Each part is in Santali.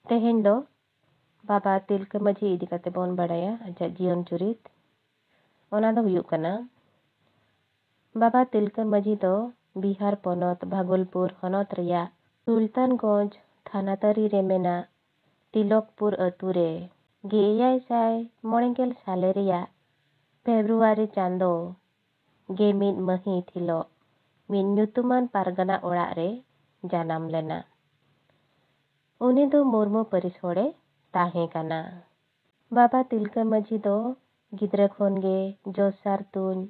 Teheny do Baba Tilka Maji idi kate bon badaya ajak jion curit. Ona do huyuk kana Baba Tilka Maji do Bihar ponot Bhagalpur honot reya Sultanganj Thanatari re mena Tilokpur atu re 1900 sale reya Februari chando gemid mahit hilok mid nyutuman pargana orak re janam lena. Uni do Murmu paris hore tahe kana. Baba Tilka Maji do gidra khon ge josar tuny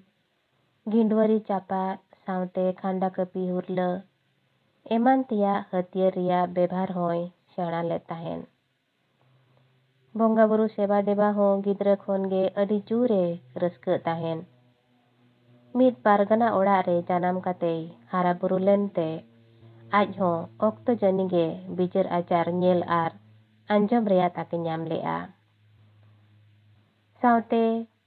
गिंडवरी चापा सावते खांडा कपी हुरला एमान तिया हथियार रिया बेभार होय सेणा ले ताहेन बंगा बुरु सेवा देबा हो गिद्रा खन गे अडी जूरे रस्क ताहेन मिद पारगना ओड़ा रे जानम काते हारा बुरु लेनते आज हो ऑक्तो जनी गे बिचार आचार नेल आर अंजम रिया ताके ᱧᱟᱢ लेआ सावते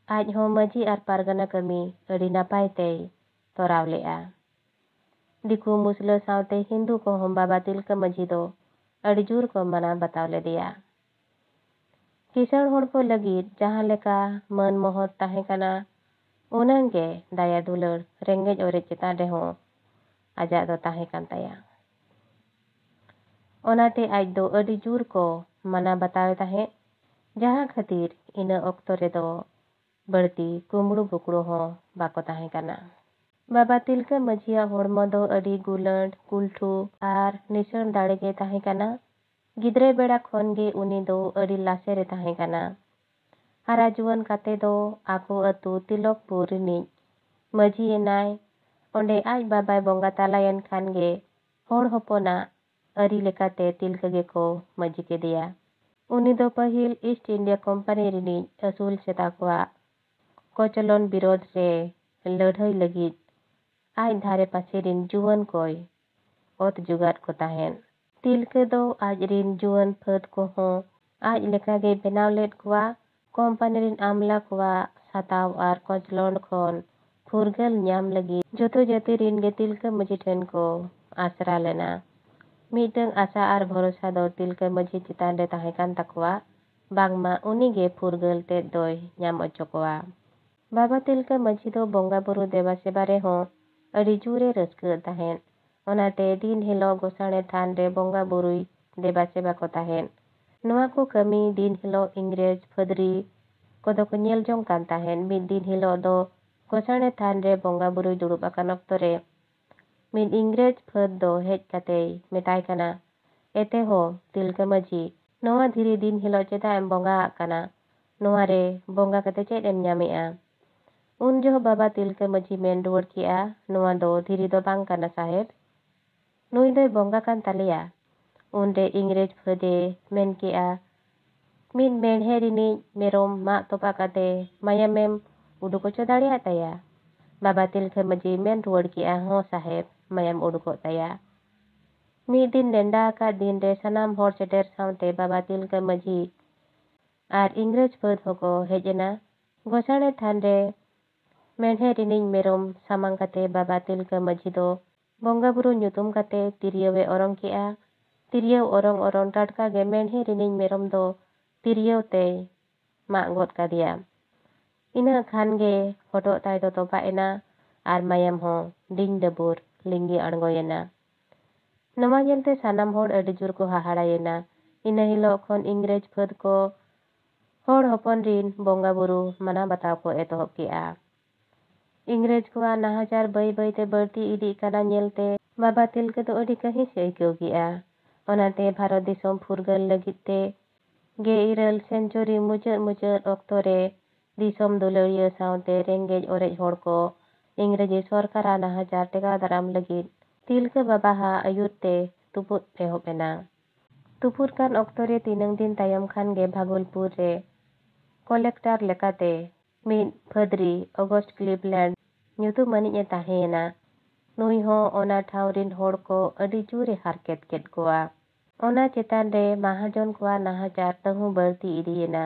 आज हो मजी आर पारगना कमी अड़ी नापाय ते तोराव लेआ दिकू मुसला सावते हिंदू को हम बाबा तिलका मजी दो अड़ी जूर को मना बताव ले दिया किसान होड़ को लगित जहां लेका मन मोहत ताहे कना उनंगे दाया दुलर रेंगेज ओरे चिता दे हो आजा दो ताहे कान ताया ओनाते आज दो अड़ी जूर को मना बतावे ताहे जहां खातिर इन ऑक्तो रे दो बढ़ती कुमड़ू बुकड़ो हो बाको ताहे कना बाबा तिलका मजिया होड़मो दो अड़ी गुलंड कुलठू आर निशण दाड़े गे ताहे कना गिद्रे बेड़ा खन गे उनी दो अड़ी लासे रे ताहे कना हारा जुवन काते दो आको अतु तिलकपुर रिनिज मजी एनाय ओंडे आज बाबाय बंगा तालायन खान गे होड़ होपना अरी लेकाते तिलका गे को मजी के दिया उनी दो पहिल ईस्ट इंडिया कंपनी रिनिज असूल सेता कोआ कोचलन विरोध रे लड़ाई लगित आज धारे पासे रिन जुवन कोय ओत जुगात को ताहेन तिलका दो आज रिन जुवन फद को हो आज लेका गे बेनाव लेट कोआ कंपनी रिन आमला कोआ साताव आर कोचलन खन फुरगल ᱧᱟᱢ लगित जोतो जाति रिन गे तिलका मजी ठेन को आसरा लेना मीटंग आशा आर भरोसा दो तिलका मजी चितान रे ताहे कान ताकवा बांगमा उनी गे फुरगल ते दोय ᱧᱟᱢ अचोकवा बाबा तिलका मजी दो बंगा बुरु देवा सेवा रे हो अड़ी जूरे रस्क ताहेन ओनाते दिन हिलो गोसाणे थान रे बंगा बुरुई देवा सेवा को ताहेन नोआ को कमी दिन हिलो इंग्रेज फदरी कोदो को ñेल जोंग कान ताहेन मिद दिन हिलो दो गोसाणे थान रे बंगा बुरुई दुड़ुब आकान ऑक्तो रे मिद इंग्रेज फद दो हेज काते मेताय काना एते हो तिलका मजी नोआ धीरे दिन हिलो चेदा एम बंगा आकाना नोआ रे बंगा काते चेद एम ᱧᱟᱢᱮआ उन जो बाबा तिलका मजी मेन रुआड़ किया नोआ दो धीरे दो बांग काना साहेब नुई दो बंगा कान तालिया उन रे इंग्रेज फदे मेन किया मिद मेढ़े रिनिज मेरोम मा तोपा काते मायामेम उडुको चो दाड़िया ताया बाबा तिलका मजी मेन रुआड़ किया हो साहेब मायाम उडुको ताया मिद दिन नेंडा का दिन रे सनाम होड़ सेटेर सावते बाबा तिलका मजी आर इंग्रेज फद होको हेजना गोसाणे थान रे मेढ़े रिनिज मेरोम सामांग काते बाबा तिलका मजी दो बंगा बुरु ᱧᱩᱛᱩᱢ काते तिरियवे ओरंग किया तिरियव ओरंग ओरंग टाटका गे मेढ़े रिनिज मेरोम दो तिरियव ते मा गोद कादिया इना खान गे होटो ताय दो तोपा एना आर मायाम हो डिंग डबुर लिंगी अणगोयेना नवा ñेलते सानाम होड़ अडी जुर को हाहाड़ायेना इना हिलो खन इंग्रेज फद को होड़ होपन रिन बंगा बुरु मना बताव को एतोहब किया इंग्रेज को नाहाचार बई बई ते बढ़ती इदी काना ñेलते बाबा तिलका दो अडी कहीं से अइकव किया ओनाते भारत दिसोम फुरगल लगित ते गे इरल सेंचुरी मुचाद ऑक्तो रे दिसोम दुलड़िया सावते रेंगेज ओरेज होड़ को इंग्रेजी सरकारा नाहाचार टेका दाराम लगित तिलका बाबा हा आयुर ते तुपुत एहोबेना तुपुर कान ऑक्तो रे तीनंग दिन तायम खान गे भागलपुर रे कलेक्टर लेकाते मिद फदरी अगस्ट क्लिवलैंड ᱧᱩᱛᱩᱢᱟᱱᱤᱡ ए ताहेना नुई हो ओना ठाव रिन होड़ को अडी जूरे हारकेत केट कोआ ओना चेतान रे महाजन कोआ नाहाचार तहु बढ़ती इदियेना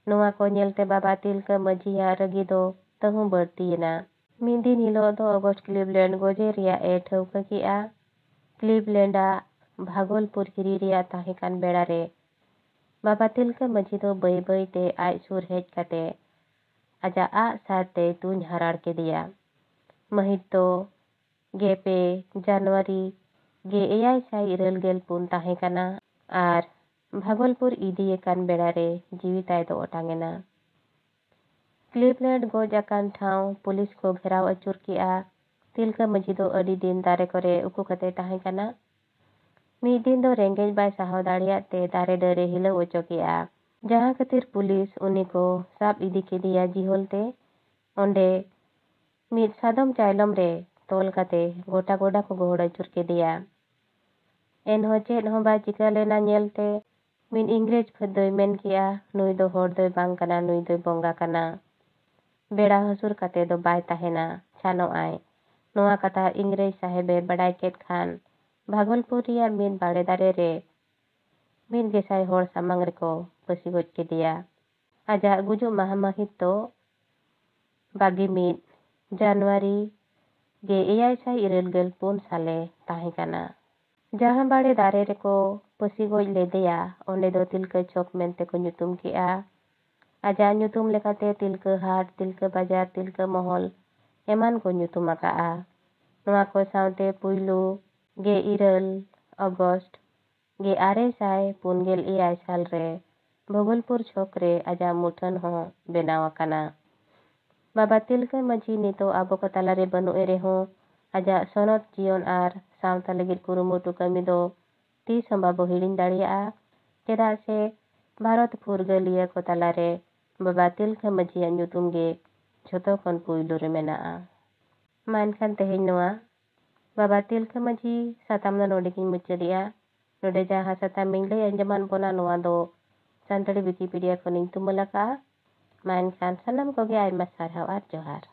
नोआ को ñेलते बाबा तिलका मजिया रगी दो तहु बढ़तीयेना मिद दिन हिलो दो अगस्ट क्लिवलैंड गोजे रिया ए ठौका किया क्लिवलैंडा भागलपुर हिरी रिया ताहेकान बेड़ा रे बाबा तिलका मजी दो बै बै ते आज सुर हेज कते आजा आ साते तुन हराड़ के दिया महित तो गेपे जनवरी गे एयाय साई इरल गेल पुन ताहेकाना आर भागलपुर इदिये कान बेड़ा रे जीविताय दो ओटांगेना क्लिपलैंड गोज अकान ठाव पुलिस को घेराव अचुर किया तिलका मजी दो अडी दिन दारे करे उकु कते ताहेकाना मीद दिन दो रेंगेज बाय साहाव दाड़िया ते दारे डरे हिलो ओचो किया जहाँ खातिर पुलिस उनी को साब इदी के दिया जिहोलते ओंडे मीद सादम चाइलम रे तोल कते गोटा गोडा को गोहड़ अचुर के दिया एनहो चेद हो बाय चिका लेना नेलते मिन इंग्रेज फदोय मेन किया नुई दो होड़ दोय बांग कना नुई दोय बोंगा कना बेड़ा हसुर कते दो बाय ताहेना छानो आय नोआ कथा इंग्रेज साहेबे बड़ाय केद खान भागलपुर रिया मिन बाड़े दारे रे मिन गेसाय होड़ सामंग रेको पसी गोज के दिया आजा गुजु महामाहित तो बागी मिद जनवरी गे एयाय साई इरल गेल पुन साले ताहे कना जहाँ बाड़े दारे रेको पसी गोज ले दिया ओंडे दो तिलका चौक मेनते को nyutum किया आजा nyutum लेकाते तिलका हाट तिलका बाजार तिलका महल एमान को nyutum आकाआ नोआ को सावते पुइलू गे इरल अगस्त गे आरे साय पुनगेल एयाय साल रे भगलपुर छौक रे आजा मुठन हो बेनाव आकाना बाबा तिलका मजी नितो आबो को तालारे बनुए रेहो आजा सनत जियोन आर सावता लगिर कुरुमुटु कमी दो तीस बाबो हिड़िन दाड़िया चेदा से भारत फुरगलिया को तालारे बाबा तिलका मजी nyutum गे झोतो खन पुइलू रे मेनाआ मानखान तेहेñ नोआ बाबा तिलका मजी सातामना नोडे किन मुचरिया नोडे जहाँ सातामिंग लई अंजमान बोना नोआ दो सानताड़ी Wikipedia खनिñ तुमलका मानखान Sanam Koge Aima सारहाव are जोहार।